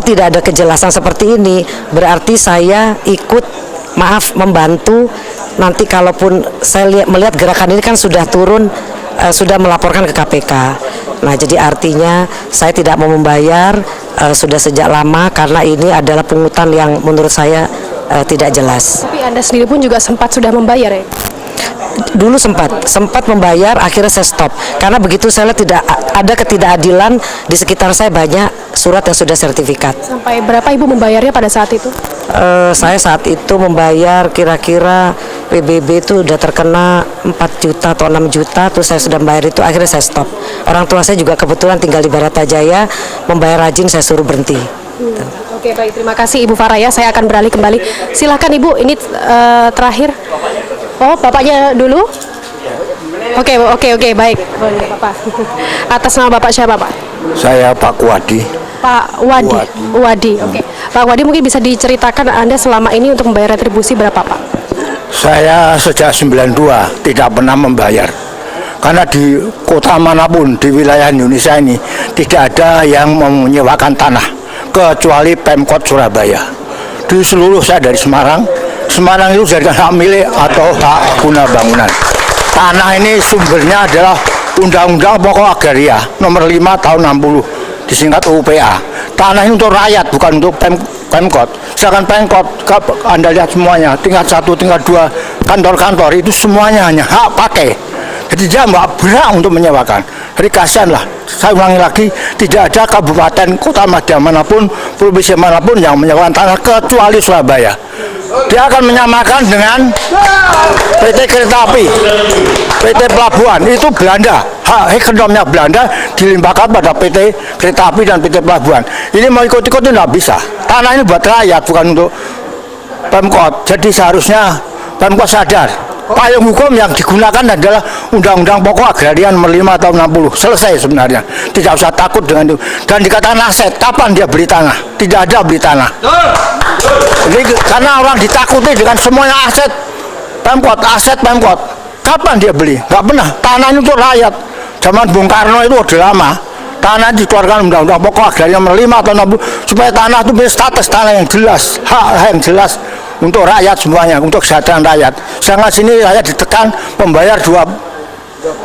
S10: tidak ada kejelasan seperti ini, berarti saya ikut membantu. Nanti kalaupun saya melihat gerakan ini kan sudah turun, sudah melaporkan ke KPK. Nah, jadi artinya saya tidak mau membayar sudah sejak lama karena ini adalah pungutan yang menurut saya tidak jelas.
S2: Tapi Anda sendiri pun juga sudah membayar ya?
S10: Dulu sempat membayar, akhirnya saya stop karena begitu saya lihat tidak ada ketidakadilan di sekitar saya, banyak surat yang sudah sertifikat.
S2: Sampai berapa Ibu membayarnya pada saat itu?
S10: Saya saat itu membayar kira-kira PBB itu udah terkena 4 juta atau 6 juta, terus saya sudah membayar itu, akhirnya saya stop. Orang tua saya juga kebetulan tinggal di Baratajaya, membayar rajin saya suruh berhenti.
S2: Oke, baik, terima kasih Ibu Farah ya. Saya akan beralih kembali. Silakan Ibu, ini terakhir. Oh, Bapaknya dulu? Oke, baik. Boleh, Bapak. Atas nama Bapak siapa, Pak?
S11: Saya Pak Wadi.
S2: Pak Wadi. Oke. Pak Wadi, mungkin bisa diceritakan Anda selama ini untuk membayar retribusi berapa, Pak?
S11: Saya sejak 92 tidak pernah membayar. Karena di kota manapun di wilayah Indonesia ini tidak ada yang menyewakan tanah kecuali Pemkot Surabaya. Di seluruh saya dari Semarang itu jadikan hak milik atau hak guna bangunan. Tanah ini sumbernya adalah Undang-Undang Pokok Agraria nomor 5 tahun 60 disingkat UPA. Tanah ini untuk rakyat, bukan untuk Pemkot. Sedangkan Pemkot, Anda lihat semuanya, tingkat 1, tingkat 2, kantor-kantor itu semuanya hanya hak pakai. Jadi dia nggak berhak untuk menyewakan. Jadi kasihanlah, saya ulangi lagi, tidak ada kabupaten, kota madya manapun, provinsi manapun yang menyewakan tanah kecuali Surabaya. Dia akan menyamakan dengan PT Kereta Api, PT Pelabuhan, itu Belanda. Hak ekonominya Belanda dilimpahkan pada PT Kereta Api dan PT Pelabuhan. Ini mau ikut-ikut itu tidak bisa. Tanah ini buat rakyat, bukan untuk Pemkot. Jadi seharusnya Pemkot sadar. Payung hukum yang digunakan adalah Undang-Undang Pokok Agraria nomor 5 tahun 60. Selesai sebenarnya. Tidak usah takut dengan itu. Dan dikatakan aset, kapan dia beli tanah? Tidak ada beli tanah. Jadi karena orang ditakuti dengan semuanya aset Pemkot. Kapan dia beli? Nggak pernah. Tanah ini untuk rakyat. Zaman Bung Karno itu udah lama. Tanah dikeluarkan Undang-Undang Pokok Agraria nomor 5 tahun 60 supaya tanah itu punya status tanah yang jelas, hak yang jelas untuk rakyat semuanya, untuk kesejahteraan rakyat. Sedangkan sini rakyat ditekan membayar 2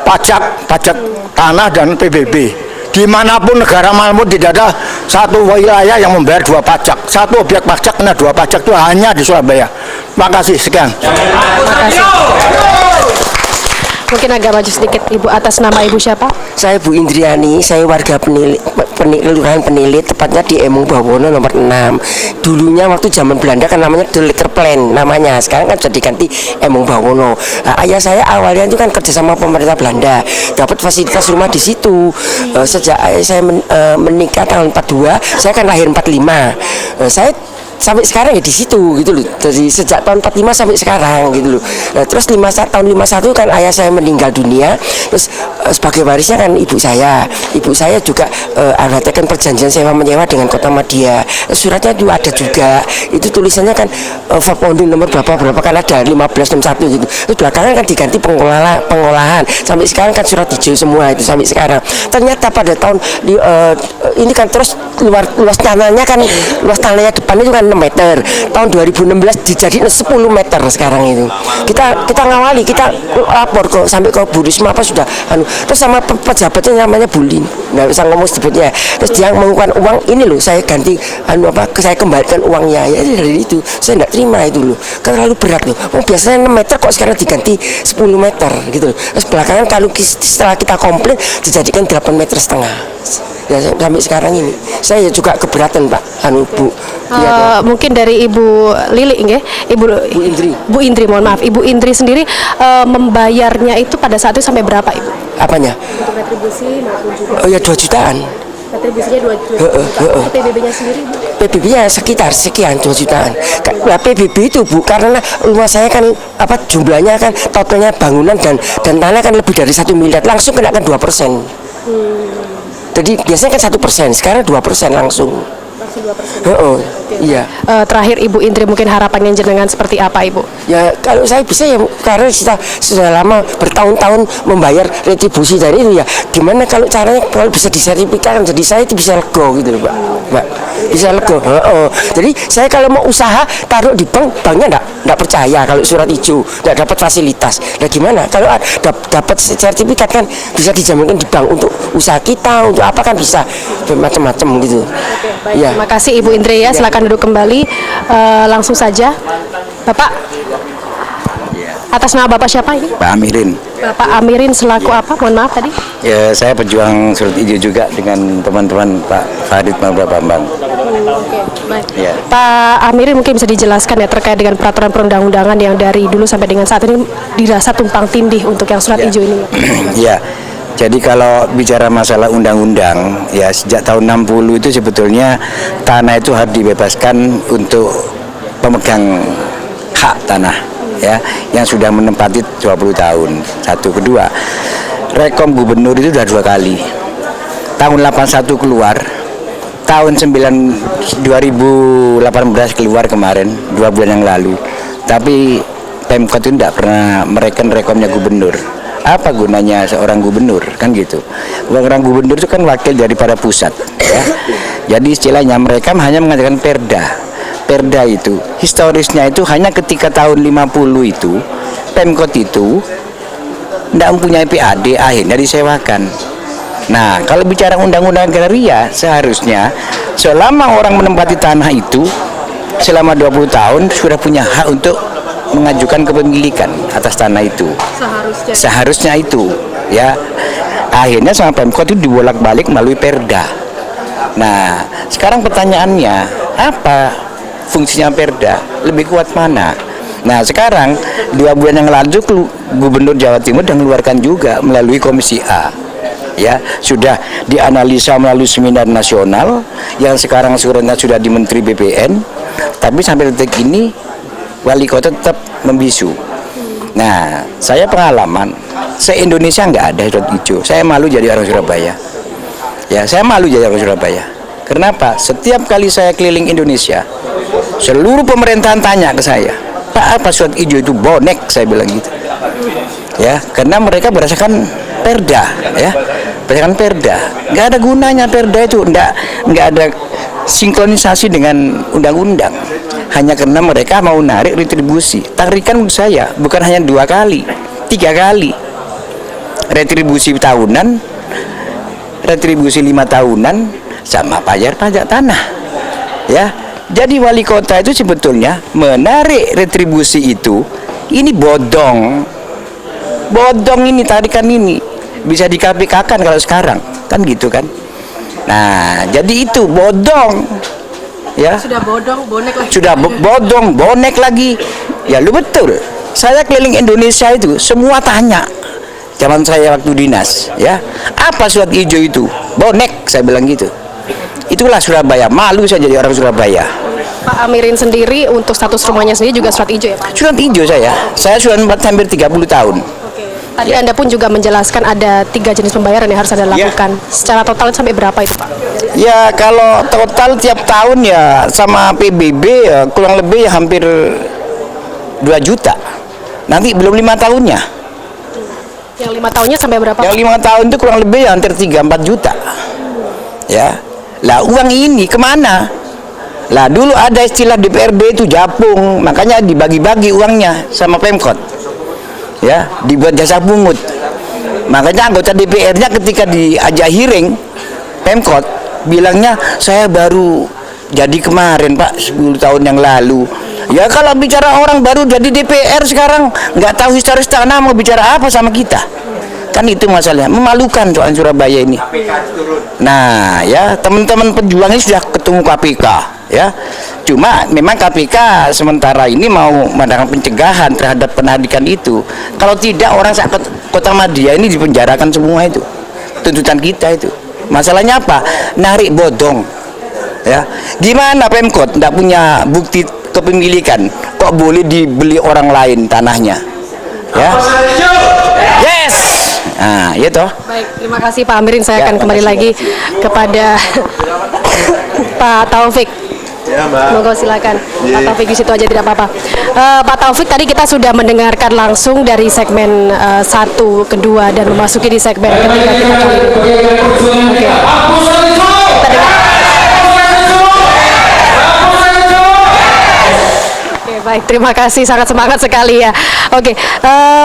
S11: pajak tanah dan PBB. Dimanapun negara manapun tidak ada satu wilayah yang membayar 2 pajak. Satu objek pajak kena 2 pajak itu hanya di Surabaya. Terima kasih, sekian.
S2: Terima kasih. Mungkin agak maju sedikit, Ibu, atas nama Ibu siapa?
S12: Saya Bu Indriani, saya warga Kelurahan Penilit, tepatnya di Emung Bawono nomor 6. Dulunya waktu zaman Belanda kan namanya Deleter Plan namanya, sekarang kan sudah diganti Emung Bawono. Nah, ayah saya awalnya itu kan kerja sama pemerintah Belanda, dapat fasilitas rumah di situ. Sejak ayah saya menikah tahun 42, saya kan lahir 45. Saya sampai sekarang ya di situ gitu loh, dari sejak tahun 45 sampai sekarang gitu loh. Nah, terus tahun 51 kan ayah saya meninggal dunia, terus sebagai warisnya kan ibu saya juga mengadakan perjanjian sewa menyewa dengan Kota Madya. Suratnya itu ada juga, itu tulisannya kan founding nomor berapa kan ada 1561 gitu. Terus belakangan kan diganti pengolahan sampai sekarang kan surat hijau semua itu sampai sekarang. Ternyata pada tahun ini kan terus luas tanahnya depan itu kan 6 meter. Tahun 2016 dijadiin 10 meter sekarang itu. Kita ngawali, kita lapor ke sampai ke Bu Risma apa sudah terus sama pejabatnya namanya Bulin. Nggak bisa ngomong sebutnya. Terus dia mengumpulkan uang ini loh, saya ganti saya kembalikan uangnya. Ya dari itu saya nggak terima itu loh. Kan terlalu berat loh. Biasanya 6 meter kok sekarang diganti 10 meter gitu loh. Terus belakangan kalau setelah kita komplain dijadikan 8,5 meter. Ya sampai sekarang ini saya juga keberatan Pak Bu.
S2: Mungkin dari Ibu Lili nggih, Bu Indri, mohon maaf. Ibu Indri sendiri membayarnya itu pada saat itu sampai berapa Ibu?
S12: Apanya?
S2: Untuk retribusi maupun juga.
S12: Oh ya 2 jutaan.
S2: Retribusinya 2 juta. PBB-nya sendiri Bu?
S12: PBB-nya sekitar sekian 2 jutaan. Nah, PBB itu Bu, karena rumah saya kan jumlahnya kan totalnya bangunan dan tanah kan lebih dari 1 miliar, langsung kenakan 2%. Jadi biasanya kan 1%, sekarang 2% langsung.
S2: Masih 2%.
S12: Iya.
S2: Terakhir Ibu Indri, mungkin harapannya jenengan seperti apa Ibu?
S12: Ya kalau saya bisa ya, karena kita sudah lama bertahun-tahun membayar retribusi dari itu ya. Gimana kalau caranya kalau bisa disertifikatkan, jadi saya itu bisa lego gitu loh, Mbak. Bisa lego. Jadi saya kalau mau usaha taruh di bank, banknya enggak percaya kalau surat hijau, enggak dapat fasilitas. Nah gimana kalau dapat sertifikat kan bisa dijaminkan di bank untuk usaha kita, untuk apa kan bisa macam-macam gitu.
S2: Baik, ya. Terima kasih Ibu Indri ya. Silakan duduk kembali. Langsung saja, Bapak. Atas nama Bapak siapa ini?
S13: Pak Amirin.
S2: Bapak Amirin selaku apa? Mohon maaf tadi.
S13: Ya, saya pejuang surat hijau juga dengan teman-teman Pak Farid Mabra Bambang.
S2: Baik.
S13: Ya.
S2: Pak Amirin mungkin bisa dijelaskan ya terkait dengan peraturan perundang-undangan yang dari dulu sampai dengan saat ini dirasa tumpang tindih untuk yang surat hijau ini.
S13: Ya. Jadi kalau bicara masalah undang-undang, ya sejak tahun 60 itu sebetulnya tanah itu harus dibebaskan untuk pemegang hak tanah, ya, yang sudah menempati 20 tahun. Satu, kedua, rekom gubernur itu sudah 2 kali. Tahun 81 keluar, tahun 2018 keluar kemarin, 2 bulan yang lalu. Tapi Pemkot itu tidak pernah mereken rekomnya gubernur. Apa gunanya seorang gubernur, kan gitu. Seorang gubernur itu kan wakil daripada pusat, ya. Jadi istilahnya mereka hanya mengadakan perda. Perda itu historisnya itu hanya ketika tahun 50 itu Pemkot itu tidak mempunyai PAD, akhirnya disewakan. Nah, kalau bicara undang-undang agraria, seharusnya selama orang menempati tanah itu selama 20 tahun sudah punya hak untuk mengajukan kepemilikan atas tanah itu. Seharusnya itu, ya. Akhirnya sama Pemkot itu dibolak-balik melalui perda. Nah, sekarang pertanyaannya, apa fungsinya perda? Lebih kuat mana? Nah, sekarang 2 bulan yang lalu Gubernur Jawa Timur sudah mengeluarkan juga melalui Komisi A. Ya, sudah dianalisa melalui seminar nasional yang sekarang sudah di Menteri BPN, tapi sampai detik ini wali kota tetap membisu. Nah, saya pengalaman, se-Indonesia nggak ada surat hijau. Saya malu jadi orang Surabaya. Ya, saya malu jadi orang Surabaya. Kenapa? Setiap kali saya keliling Indonesia, seluruh pemerintahan tanya ke saya, Pak, apa surat hijau itu? Bonek, saya bilang gitu. Ya, karena mereka berdasarkan perda, ya, berdasarkan perda. Nggak ada gunanya perda itu, nggak ada sinkronisasi dengan undang-undang. Hanya karena mereka mau narik retribusi. Tarikan menurut saya bukan hanya 2 kali, 3 kali. Retribusi tahunan, retribusi 5 tahunan, sama bayar pajak tanah. Ya, jadi wali kota itu sebetulnya menarik retribusi itu, ini bodong. Bodong ini, tarikan ini bisa di KPK-kan kalau sekarang, kan gitu kan. Nah, jadi itu bodong. Ya. Sudah bodong, bonek lagi. Sudah bodong, bonek lagi. Ya lu betul. Saya keliling Indonesia itu semua tanya. Zaman saya waktu dinas, ya. Apa surat hijau itu? Bonek, saya bilang gitu. Itulah Surabaya. Malu saya jadi orang Surabaya.
S2: Pak Amirin sendiri untuk status rumahnya sendiri juga surat hijau ya Pak?
S13: Surat hijau saya. Saya sudah hampir 30 tahun.
S2: Tadi Anda pun juga menjelaskan ada 3 jenis pembayaran yang harus Anda lakukan. Secara total sampai berapa itu Pak?
S13: Ya kalau total tiap tahun ya sama PBB ya kurang lebih ya hampir 2 juta. Nanti belum 5 tahunnya.
S2: Yang 5 tahunnya sampai berapa?
S13: Yang 5 tahun itu kurang lebih ya hampir 3-4 juta. Ya. Lah uang ini kemana? Lah dulu ada istilah DPRD itu japung, makanya dibagi-bagi uangnya sama Pemkot. Ya, dibuat jasa pungut. Makanya anggota DPR-nya ketika diajak hearing Pemkot bilangnya saya baru jadi kemarin Pak, 10 tahun yang lalu. Ya kalau bicara orang baru jadi DPR sekarang nggak tahu historis tanah mau bicara apa sama kita. Kan itu masalahnya, memalukan soal Surabaya ini. Nah, ya teman-teman pejuang ini sudah ketemu KPK, ya. Cuma memang KPK sementara ini mau mengadakan pencegahan terhadap penarikan itu. Kalau tidak orang saat Kota Madia ini dipenjarakan semua itu. Tuntutan kita itu. Masalahnya apa? Narik bodong. Ya. Gimana Pemkot tidak punya bukti kepemilikan? Kok boleh dibeli orang lain tanahnya? Ya. Yes. Nah, ya toh.
S2: Baik, terima kasih Pak Amirin. Saya akan kembali lagi kepada Pak Taufik.
S4: Ya, Mbak.
S2: Monggo silakan. Pak
S4: Iya.
S2: Taufik di situ aja tidak apa-apa. Pak Taufik, tadi kita sudah mendengarkan langsung dari segmen 1, kedua dan memasuki di segmen ketiga kita kali ini. Oke. Kita dengar. Oke, baik, terima kasih, sangat semangat sekali ya. Oke,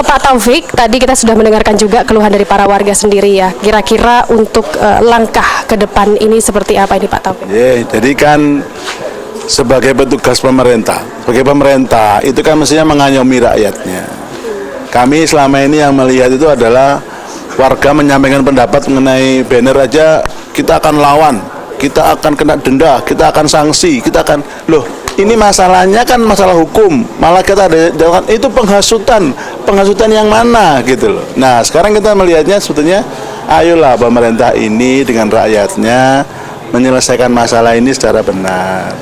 S2: Pak Taufik, tadi kita sudah mendengarkan juga keluhan dari para warga sendiri ya. Kira-kira untuk langkah ke depan ini seperti apa ini Pak Taufik?
S4: Jadi kan sebagai petugas pemerintah, itu kan mestinya mengayomi rakyatnya. Kami selama ini yang melihat itu adalah warga menyampaikan pendapat mengenai banner aja kita akan lawan, kita akan kena denda, kita akan sanksi, kita akan ini masalahnya kan masalah hukum, malah kita ada itu penghasutan yang mana gitu loh. Nah sekarang kita melihatnya sebetulnya ayolah pemerintah ini dengan rakyatnya menyelesaikan masalah ini secara benar.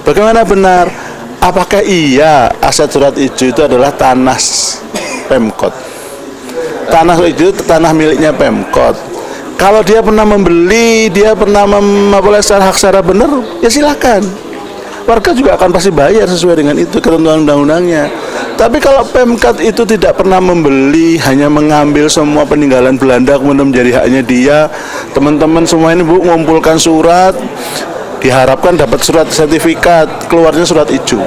S4: Bagaimana benar? Apakah iya aset surat ijo itu adalah tanah Pemkot? Tanah itu tanah miliknya Pemkot. Kalau dia pernah membeli, dia pernah memperoleh secara hak secara benar, ya silakan. Warga juga akan pasti bayar sesuai dengan itu ketentuan undang-undangnya. Tapi kalau Pemkot itu tidak pernah membeli, hanya mengambil semua peninggalan Belanda kemudian menjadi haknya dia, teman-teman semua ini Bu mengumpulkan surat, diharapkan dapat surat sertifikat, keluarnya surat ijo.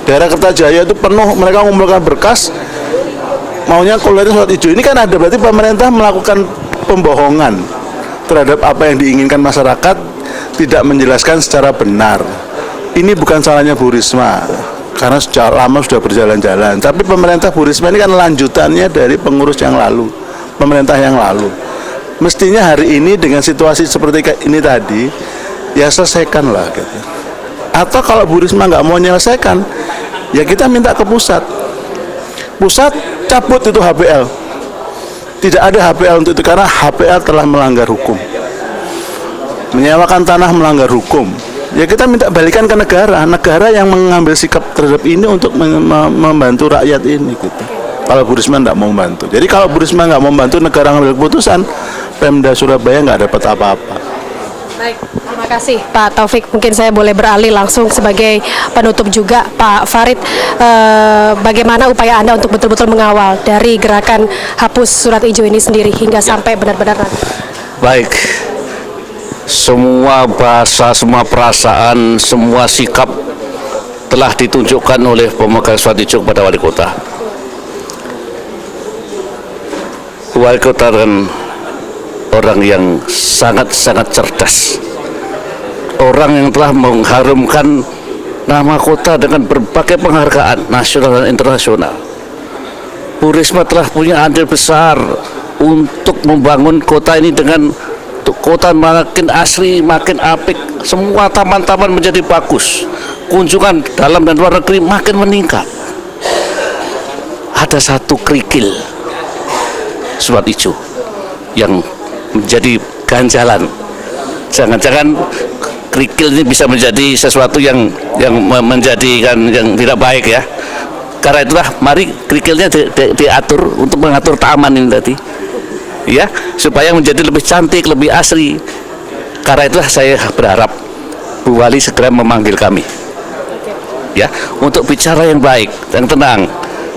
S4: Daerah Kertajaya itu penuh, mereka mengumpulkan berkas, maunya keluarnya surat ijo. Ini kan ada berarti pemerintah melakukan pembohongan terhadap apa yang diinginkan masyarakat, tidak menjelaskan secara benar. Ini bukan salahnya Bu Risma, karena sejak lama sudah berjalan-jalan. Tapi pemerintah Bu Risma ini kan lanjutannya dari pengurus yang lalu, pemerintah yang lalu. Mestinya hari ini dengan situasi seperti ini tadi, ya selesaikan lah gitu. Atau kalau Bu Risma nggak mau menyelesaikan, ya kita minta ke pusat. Pusat cabut itu HPL. Tidak ada HPL untuk itu karena HPL telah melanggar hukum. Menyewakan tanah melanggar hukum. Ya kita minta balikan ke negara yang mengambil sikap terhadap ini untuk membantu rakyat ini gitu. Kalau Bu Risma nggak mau membantu. Jadi kalau Bu Risma nggak mau membantu, negara ngambil keputusan, Pemda Surabaya nggak dapat apa-apa.
S2: Baik, terima kasih Pak Taufik. Mungkin saya boleh beralih langsung sebagai penutup juga Pak Farid. Bagaimana upaya Anda untuk betul-betul mengawal dari gerakan hapus surat ijo ini sendiri hingga sampai benar-benar nanti?
S5: Baik, semua bahasa, semua perasaan, semua sikap telah ditunjukkan oleh pemegang surat ijo kepada wali kota. Wali kota dan orang yang sangat-sangat cerdas, orang yang telah mengharumkan nama kota dengan berbagai penghargaan nasional dan internasional. Bu Risma telah punya andil besar untuk membangun kota ini dengan kota makin asri, makin apik, semua taman-taman menjadi bagus, kunjungan dalam dan luar negeri makin meningkat. Ada satu kerikil surat ijo yang menjadi ganjalan. Jangan-jangan kerikil ini bisa menjadi sesuatu yang menjadikan yang tidak baik ya. Karena itulah mari kerikilnya diatur untuk mengatur taman ini tadi, ya, supaya menjadi lebih cantik, lebih asri. Karena itulah saya berharap Bu Wali segera memanggil kami, ya, untuk bicara yang baik, yang tenang.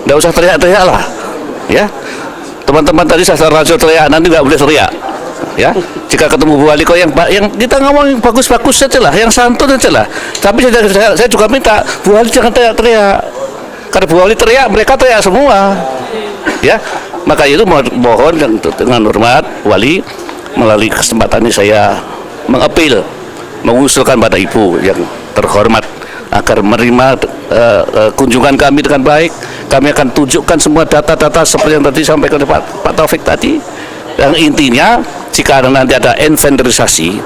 S5: Nggak usah teriak-teriak lah, ya. Teman-teman tadi saya radio teriak, nanti nggak boleh teriak. Ya, jika ketemu Bu Wali kok yang kita ngomong yang bagus-bagus saja lah, yang santun saja lah. Tapi saya juga minta Bu Wali jangan teriak-teriak. Karena Bu Wali teriak, mereka teriak semua. Ya, maka itu mohon dengan hormat Bu Wali melalui kesempatan ini saya mengapil, mengusulkan pada Ibu yang terhormat agar menerima kunjungan kami dengan baik. Kami akan tunjukkan semua data-data seperti yang tadi sampaikan oleh Pak Taufik tadi. Yang intinya jika nanti ada inventarisasi,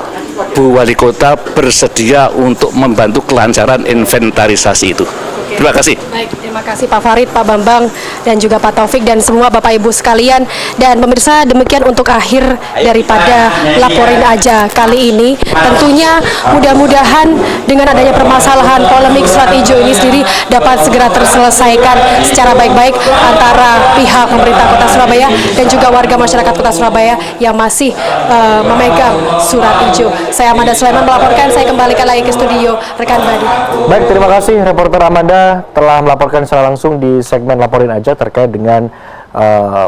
S5: Bu Wali Kota bersedia untuk membantu kelancaran inventarisasi itu. Terima kasih.
S2: Baik, terima kasih Pak Farid, Pak Bambang, dan juga Pak Taufik, dan semua Bapak Ibu sekalian. Dan pemirsa, demikian untuk akhir daripada Laporin Aja kali ini. Tentunya mudah-mudahan dengan adanya permasalahan polemik surat hijau ini sendiri dapat segera terselesaikan secara baik-baik antara pihak pemerintah Kota Surabaya dan juga warga masyarakat Kota Surabaya yang masih memegang surat hijau. Saya Amanda Sulaiman melaporkan, saya kembalikan lagi ke studio rekan Badi.
S1: Baik, terima kasih reporter Amanda telah melaporkan secara langsung di segmen Laporin Aja terkait dengan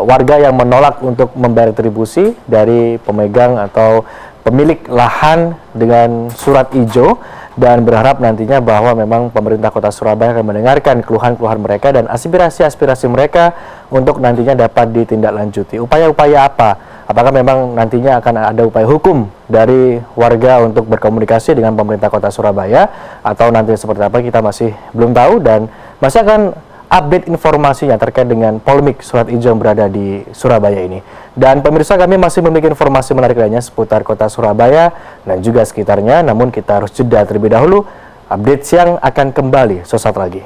S1: warga yang menolak untuk membayar retribusi dari pemegang atau pemilik lahan dengan surat hijau, dan berharap nantinya bahwa memang pemerintah Kota Surabaya akan mendengarkan keluhan-keluhan mereka dan aspirasi-aspirasi mereka untuk nantinya dapat ditindaklanjuti. Upaya-upaya apa? Apakah memang nantinya akan ada upaya hukum dari warga untuk berkomunikasi dengan pemerintah Kota Surabaya, atau nanti seperti apa, kita masih belum tahu, dan masih akan update informasinya terkait dengan polemik surat hijau yang berada di Surabaya ini. Dan pemirsa, kami masih memiliki informasi menarik lainnya seputar Kota Surabaya dan juga sekitarnya, namun kita harus jeda terlebih dahulu. Update siang akan kembali sesaat lagi.